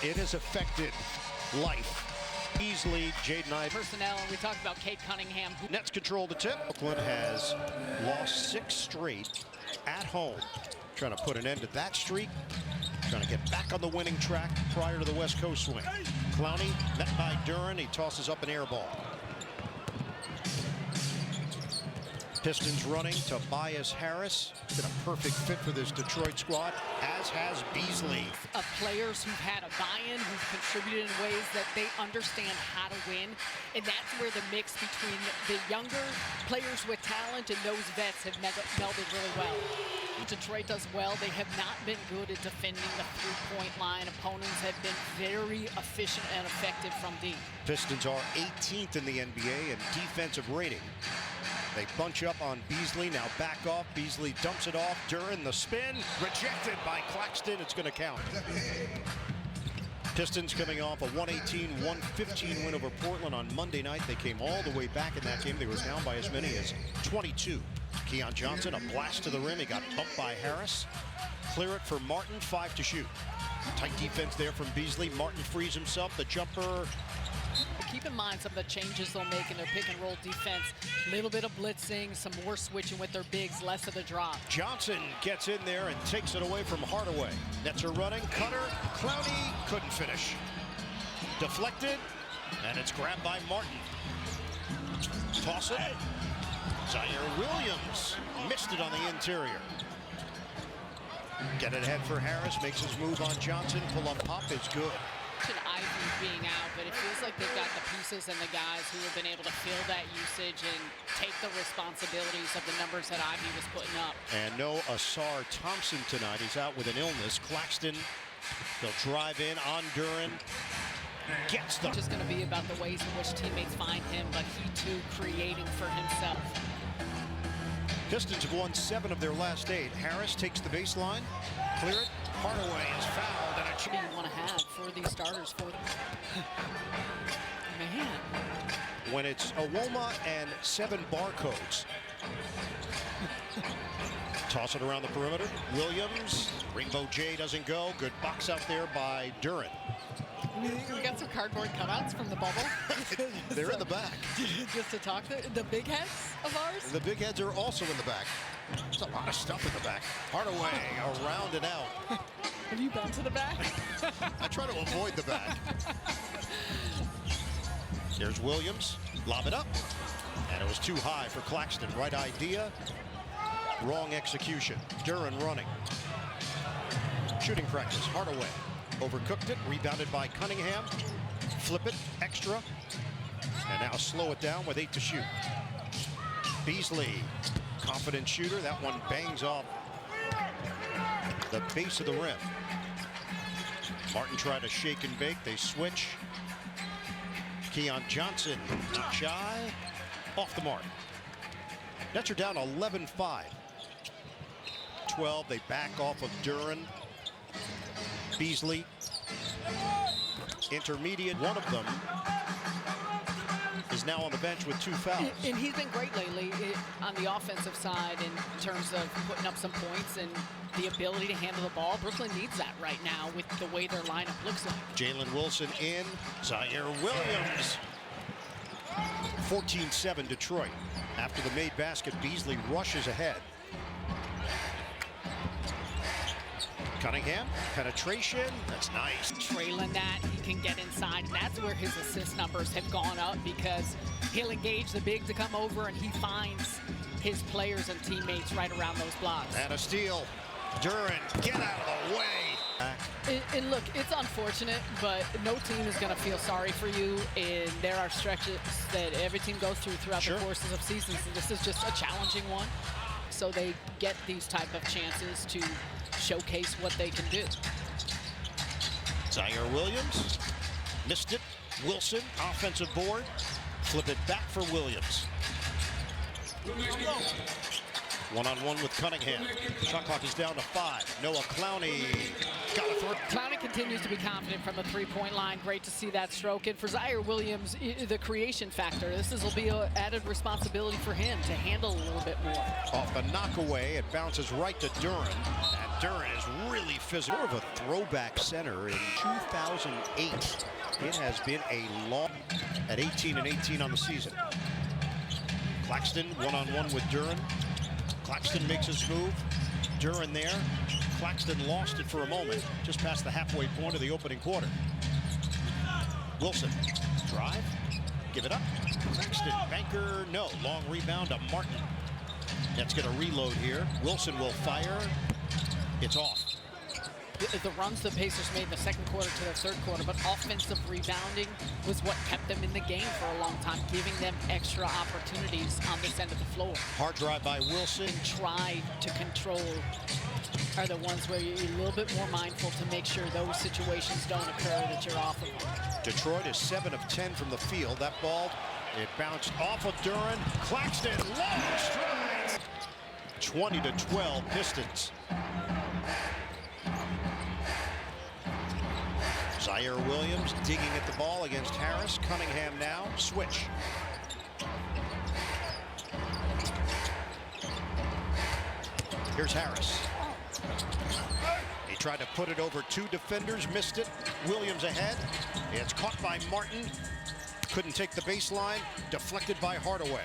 It has affected life. Beasley, Jaden Ivey. Personnel, and we talked about Kate Cunningham. Nets control the tip. Oakland has lost 6 straight at home. Trying to put an end to that streak. Trying to get back on the winning track prior to the West Coast swing. Clowney met by Duran. He tosses up an air ball. Pistons running. Tobias Harris. Been a perfect fit for this Detroit squad, as has Beasley. Of players who've had a buy-in, who've contributed in ways that they understand how to win. And that's where the mix between the younger players with talent and those vets have melded really well. Detroit does well. They have not been good at defending the three-point line. Opponents have been very efficient and effective from deep. Pistons are 18th in the NBA in defensive rating. They bunch up on Beasley, now back off. Beasley dumps it off. Duran the spin, rejected by Claxton. It's going to count. Pistons coming off a 118-115 win over Portland on Monday night. They came all the way back in that game. They were down by as many as 22. Keon Johnson, a blast to the rim. He got bumped by Harris. Clear it for Martin, 5 to shoot. Tight defense there from Beasley. Martin frees himself. The jumper. Keep in mind some of the changes they'll make in their pick and roll defense. A little bit of blitzing, some more switching with their bigs, less of the drop. Johnson gets in there and takes it away from Hardaway. Nets are running. Cutter. Clowney couldn't finish. Deflected, and it's grabbed by Martin. Toss it. Zaire Williams missed it on the interior. Get it ahead for Harris. Makes his move on Johnson. Pull up pop is good. Ivy being out, but it feels like they've got the pieces and the guys who have been able to fill that usage and take the responsibilities of the numbers that Ivy was putting up. And no Asar Thompson tonight. He's out with an illness. Claxton, they'll drive in on Duran. Gets them. It's just going to be about the ways in which teammates find him, but he too creating for himself. Pistons have won 7 of their last 8. Harris takes the baseline. Clear it. Hardaway is fouled. And What do you want to have for these starters for them? Man. When it's Awoma and 7 barcodes. Toss it around the perimeter. Williams. Rainbow J doesn't go. Good box out there by Duran. We got some cardboard cutouts from the bubble. They're in the back. Just to talk to the big heads of ours. The big heads are also in the back. There's a lot of stuff in the back. Hardaway around and out. Have you been to the back? I try to avoid the back. Here's Williams. Lob it up. And it was too high for Claxton. Right idea. Wrong execution. Duran running. Shooting practice. Hardaway. Overcooked it. Rebounded by Cunningham. Flip it. Extra. And now slow it down with 8 to shoot. Beasley. Confident shooter. That one bangs off the base of the rim. Martin tried to shake and bake. They switch. Keon Johnson, not shy. Off the mark. Nets are down 11-5. 12. They back off of Duran. Beasley. Intermediate. One of them is now on the bench with 2 fouls. And he's been great lately on the offensive side in terms of putting up some points and the ability to handle the ball. Brooklyn needs that right now with the way their lineup looks like. Jalen Wilson in. Zaire Williams. 14-7 Detroit. After the made basket, Beasley rushes ahead. Cunningham, penetration, that's nice. Trailing that, he can get inside, and that's where his assist numbers have gone up because he'll engage the big to come over and he finds his players and teammates right around those blocks. And a steal. Duran, get out of the way. And look, it's unfortunate, but no team is going to feel sorry for you, and there are stretches that every team goes through throughout the courses of seasons, and this is just a challenging one. So they get these type of chances to showcase what they can do. Zaire Williams missed it. Wilson, offensive board. Flip it back for Williams. One-on-one with Cunningham. Shot clock is down to 5. Noah Clowney got a throw. Clowney can continues to be confident from the three-point line. Great to see that stroke. And for Zaire Williams, the creation factor, will be an added responsibility for him to handle a little bit more. Off the knockaway, it bounces right to Duran. And Duran is really physical. More of a throwback center in 2008. It has been a long at 18 and 18 on the season. Claxton one-on-one with Duran. Claxton makes his move. Duran there. Claxton lost it for a moment, just past the halfway point of the opening quarter. Wilson, drive, give it up. Claxton, banker, no. Long rebound to Martin. That's going to reload here. Wilson will fire. It's off. The runs the Pacers made in the second quarter to the third quarter, but offensive rebounding was what kept them in the game for a long time, giving them extra opportunities on this end of the floor. Hard drive by Wilson. Tried to control are the ones where you're a little bit more mindful to make sure those situations don't occur, that you're off of them. Detroit is 7 of 10 from the field. That ball, it bounced off of Duran. Claxton, long strides. 20-12 Pistons. Zaire Williams digging at the ball against Harris. Cunningham now. Switch. Here's Harris. He tried to put it over two defenders, missed it. Williams ahead. It's caught by Martin. Couldn't take the baseline. Deflected by Hardaway.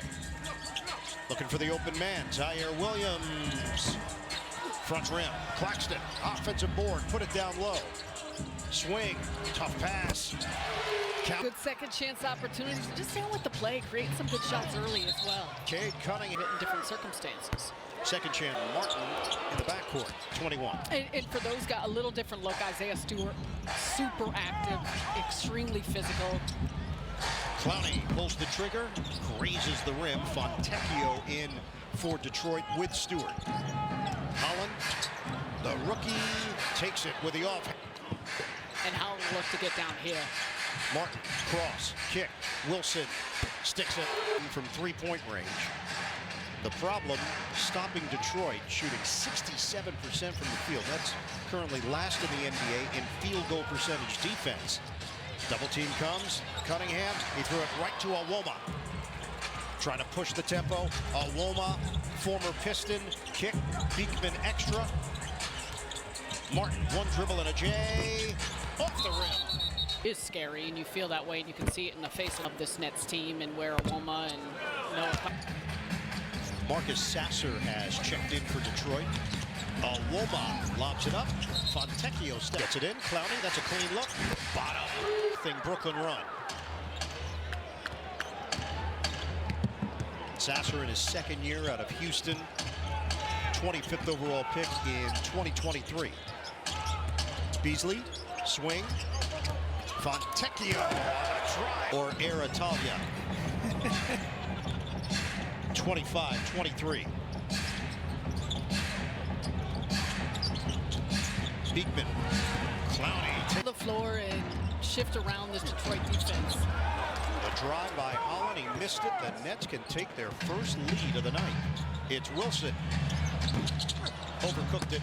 Looking for the open man. Zaire Williams. Front rim. Claxton. Offensive board. Put it down low. Swing. Tough pass. Good second chance opportunities. Just stay with the play. Create some good shots early as well. Cade Cunningham. In different circumstances. Second chance. Martin in the backcourt. 21. And for those guys, a little different look. Isaiah Stewart, super active, extremely physical. Clowney pulls the trigger, grazes the rim. Fontecchio in for Detroit with Stewart. Holland, the rookie, takes it with the off. And Holland looked to get down here. Martin, cross, kick. Wilson sticks it from three-point range. The problem, stopping Detroit, shooting 67% from the field. That's currently last in the NBA in field goal percentage defense. Double team comes. Cunningham, he threw it right to Awoma. Trying to push the tempo. Awoma, former Piston, kick. Beekman extra. Martin, one dribble and a J. Off the rim. It's scary, and you feel that way, and you can see it in the face of this Nets team and where Awoma and Noah. Marcus Sasser has checked in for Detroit. Awoma lobs it up. Fontecchio gets it in. Clowney, that's a clean look. Bottom. Thing Brooklyn run. Sasser in his second year out of Houston. 25th overall pick in 2023. Beasley, swing. Fontecchio on a try. Or Aratalia. 25-23. Beekman. Clowney. To the floor and shift around this Detroit defense. The drive by Holland. He missed it. The Nets can take their first lead of the night. It's Wilson. Overcooked it.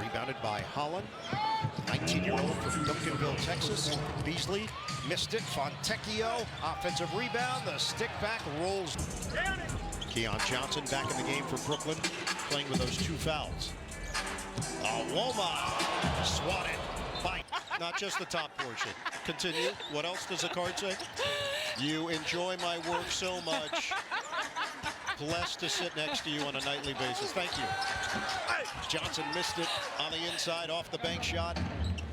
Rebounded by Holland. 19-year-old from Duncanville, Texas. Beasley missed it. Fontecchio, offensive rebound. The stick back rolls. Keon Johnson back in the game for Brooklyn, playing with those two fouls. Awoma swatted by not just the top portion. Continue. What else does the card say? You enjoy my work so much. Blessed to sit next to you on a nightly basis. Thank you. Johnson missed it on the inside off the bank shot.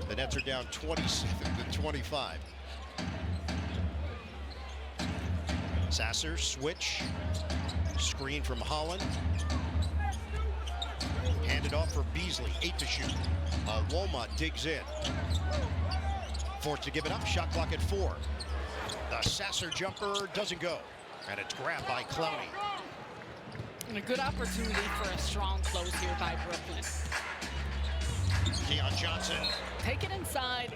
The Nets are down 27-25. Sasser switch. Screen from Holland. Handed off for Beasley. 8 to shoot. Awoma digs in. Forced to give it up. Shot clock at 4. The Sasser jumper doesn't go. And it's grabbed by Clowney. And a good opportunity for a strong close here by Brooklyn. Keon Johnson. Take it inside.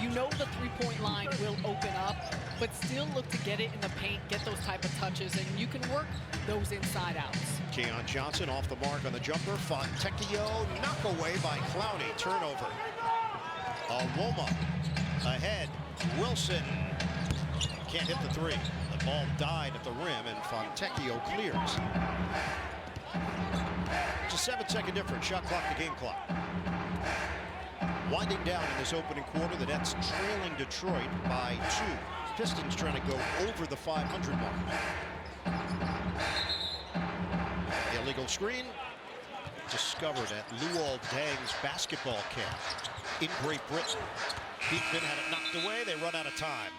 You know the three-point line will open up, but still look to get it in the paint, get those type of touches, and you can work those inside outs. Keon Johnson off the mark on the jumper. Fontecchio knock away by Clowney. Turnover. Woma ahead. Wilson can't hit the three. The ball died at the rim, and Fontecchio clears. It's a 7-second difference. Shot clock to game clock. Winding down in this opening quarter, the Nets trailing Detroit by 2. Pistons trying to go over the 500 mark. Illegal screen discovered at Luol Deng's basketball camp in Great Britain. Beekman had it knocked away. They run out of time.